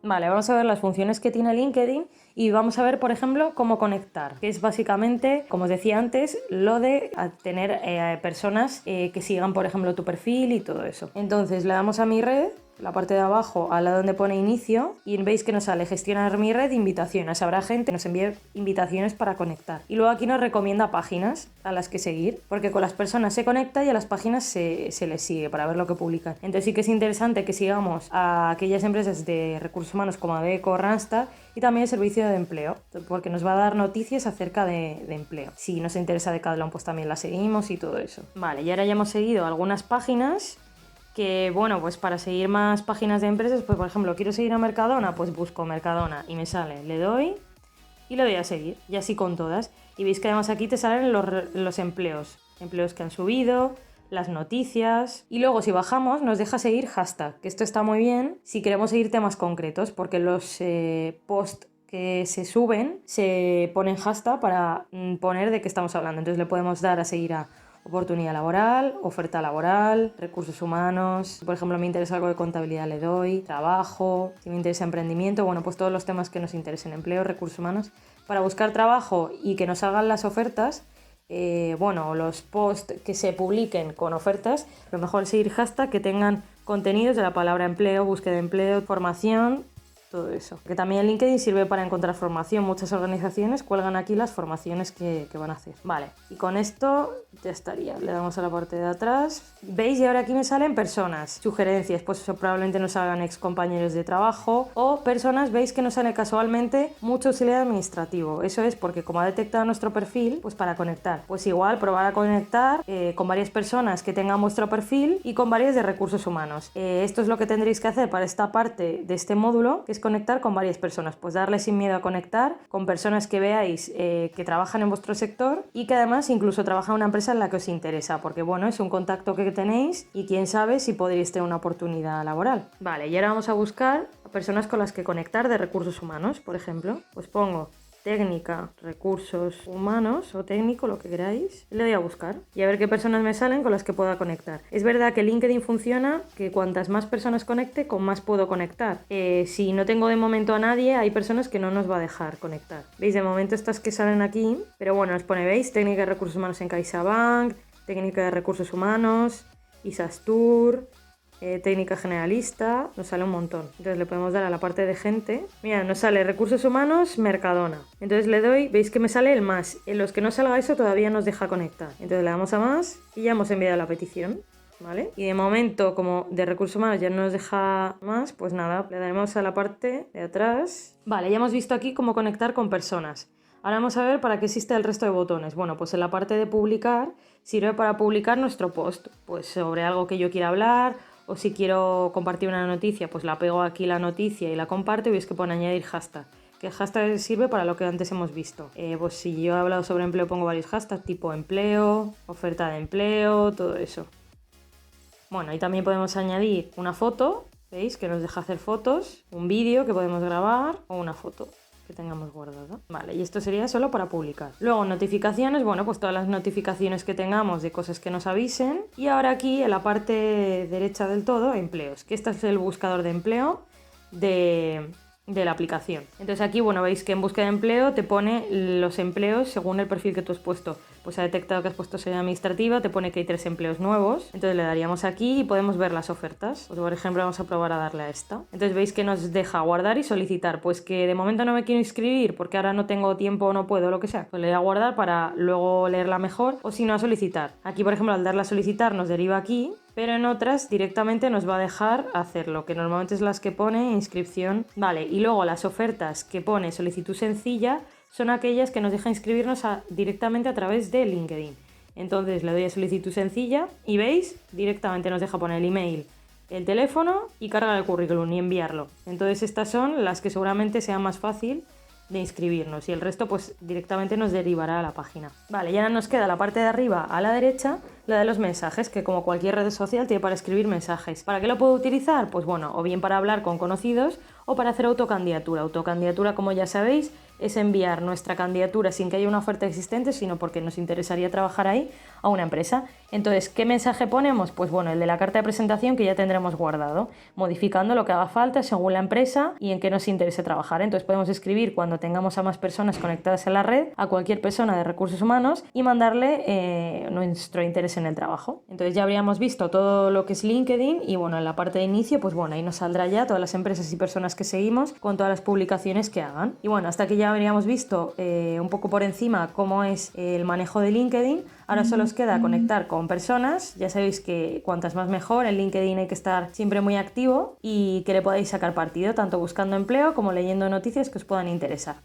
Vale, vamos a ver las funciones que tiene LinkedIn y vamos a ver, por ejemplo, cómo conectar, que es básicamente, como os decía antes, lo de tener personas que sigan, por ejemplo, tu perfil y todo eso. Entonces le damos a mi red, la parte de abajo, al lado donde pone inicio, y veis que nos sale gestionar mi red, invitaciones. Habrá gente que nos envíe invitaciones para conectar. Y luego aquí nos recomienda páginas a las que seguir, porque con las personas se conecta y a las páginas se les sigue para ver lo que publican. Entonces sí que es interesante que sigamos a aquellas empresas de recursos humanos como ADECO, Randstad y también el servicio de empleo, porque nos va a dar noticias acerca de empleo. Si nos interesa Decathlon, pues también la seguimos y todo eso. Vale, y ahora ya hemos seguido algunas páginas que, bueno, pues para seguir más páginas de empresas, pues por ejemplo, quiero seguir a Mercadona, pues busco Mercadona y me sale, le doy y le doy a seguir, y así con todas. Y veis que además aquí te salen los empleos que han subido, las noticias. Y luego si bajamos nos deja seguir hashtag, que esto está muy bien si queremos seguir temas concretos, porque los posts que se suben se ponen hashtag para poner de qué estamos hablando. Entonces le podemos dar a seguir a oportunidad laboral, oferta laboral, recursos humanos. Por ejemplo, me interesa algo de contabilidad, le doy, trabajo. Si me interesa emprendimiento, bueno, pues todos los temas que nos interesen, empleo, recursos humanos. Para buscar trabajo y que nos salgan las ofertas, bueno, los posts que se publiquen con ofertas, lo mejor es seguir hashtag que tengan contenidos de la palabra empleo, búsqueda de empleo, formación, todo eso. Que también LinkedIn sirve para encontrar formación. Muchas organizaciones cuelgan aquí las formaciones que van a hacer. Vale, y con esto ya estaría. Le damos a la parte de atrás. ¿Veis? Y ahora aquí me salen personas, sugerencias, pues eso probablemente nos salgan ex compañeros de trabajo o personas, veis que nos sale casualmente mucho auxiliar administrativo. Eso es porque como ha detectado nuestro perfil, pues para conectar. Pues igual probar a conectar con varias personas que tengan vuestro perfil y con varias de recursos humanos. Esto es lo que tendréis que hacer para esta parte de este módulo, que es conectar con varias personas. Pues darle sin miedo a conectar con personas que veáis que trabajan en vuestro sector y que además incluso trabajan en una empresa en la que os interesa, porque bueno, es un contacto que tenéis y quién sabe si podréis tener una oportunidad laboral. Vale, y ahora vamos a buscar a personas con las que conectar de recursos humanos, por ejemplo. Pues pongo técnica, recursos humanos o técnico, lo que queráis, y le doy a buscar y a ver qué personas me salen con las que pueda conectar. Es verdad que LinkedIn funciona que cuantas más personas conecte, con más puedo conectar. Si no tengo de momento a nadie, hay personas que no nos va a dejar conectar. ¿Veis? De momento estas que salen aquí, pero bueno, os pone, ¿veis? Técnica de recursos humanos en CaixaBank, técnica de recursos humanos, Isastur, técnica generalista, nos sale un montón. Entonces le podemos dar a la parte de gente. Mira, nos sale recursos humanos, Mercadona. Entonces le doy, veis que me sale el más. En los que no salga eso todavía nos deja conectar. Entonces le damos a más y ya hemos enviado la petición. ¿Vale? Y de momento, como de recursos humanos ya no nos deja más, pues nada, le daremos a la parte de atrás. Vale, ya hemos visto aquí cómo conectar con personas. Ahora vamos a ver para qué existe el resto de botones. Bueno, pues en la parte de publicar sirve para publicar nuestro post, pues sobre algo que yo quiera hablar, o si quiero compartir una noticia, pues la pego aquí la noticia y la comparto y veis que pone añadir hashtag. Que el hashtag sirve para lo que antes hemos visto. Pues si yo he hablado sobre empleo pongo varios hashtags tipo empleo, oferta de empleo, todo eso. Bueno, y también podemos añadir una foto, ¿veis? Que nos deja hacer fotos, un vídeo que podemos grabar o una foto que tengamos guardada. Vale, y esto sería solo para publicar. Luego notificaciones, bueno, pues todas las notificaciones que tengamos de cosas que nos avisen. Y ahora aquí en la parte derecha del todo, empleos, que este es el buscador de empleo de la aplicación. Entonces aquí, bueno, veis que en búsqueda de empleo te pone los empleos según el perfil que tú has puesto. Pues ha detectado que has puesto sede administrativa, te pone que hay 3 empleos nuevos. Entonces le daríamos aquí y podemos ver las ofertas. Pues por ejemplo vamos a probar a darle a esta. Entonces veis que nos deja guardar y solicitar. Pues que de momento no me quiero inscribir porque ahora no tengo tiempo o no puedo, lo que sea. Pues le doy a guardar para luego leerla mejor o si no a solicitar. Aquí por ejemplo al darle a solicitar nos deriva aquí, pero en otras directamente nos va a dejar hacerlo, que normalmente es las que pone inscripción. Vale, y luego las ofertas que pone solicitud sencilla son aquellas que nos deja inscribirnos directamente a través de LinkedIn. Entonces le doy a solicitud sencilla y veis, directamente nos deja poner el email, el teléfono y cargar el currículum y enviarlo. Entonces estas son las que seguramente sea más fácil de inscribirnos y el resto pues directamente nos derivará a la página. Vale, ya nos queda la parte de arriba a la derecha, la de los mensajes, que como cualquier red social tiene para escribir mensajes. ¿Para qué lo puedo utilizar? Pues bueno, o bien para hablar con conocidos o para hacer autocandidatura. Autocandidatura, como ya sabéis, es enviar nuestra candidatura sin que haya una oferta existente, sino porque nos interesaría trabajar ahí a una empresa. Entonces, ¿qué mensaje ponemos? Pues bueno, el de la carta de presentación que ya tendremos guardado, modificando lo que haga falta según la empresa y en qué nos interese trabajar. Entonces podemos escribir cuando tengamos a más personas conectadas en la red, a cualquier persona de recursos humanos y mandarle nuestro interés en el trabajo. Entonces ya habríamos visto todo lo que es LinkedIn y bueno, en la parte de inicio, pues bueno, ahí nos saldrá ya todas las empresas y personas que seguimos con todas las publicaciones que hagan. Y bueno, hasta aquí ya habríamos visto un poco por encima cómo es el manejo de LinkedIn. Ahora solo os queda conectar con personas. Ya sabéis que cuantas más mejor, en LinkedIn hay que estar siempre muy activo y que le podáis sacar partido, tanto buscando empleo como leyendo noticias que os puedan interesar.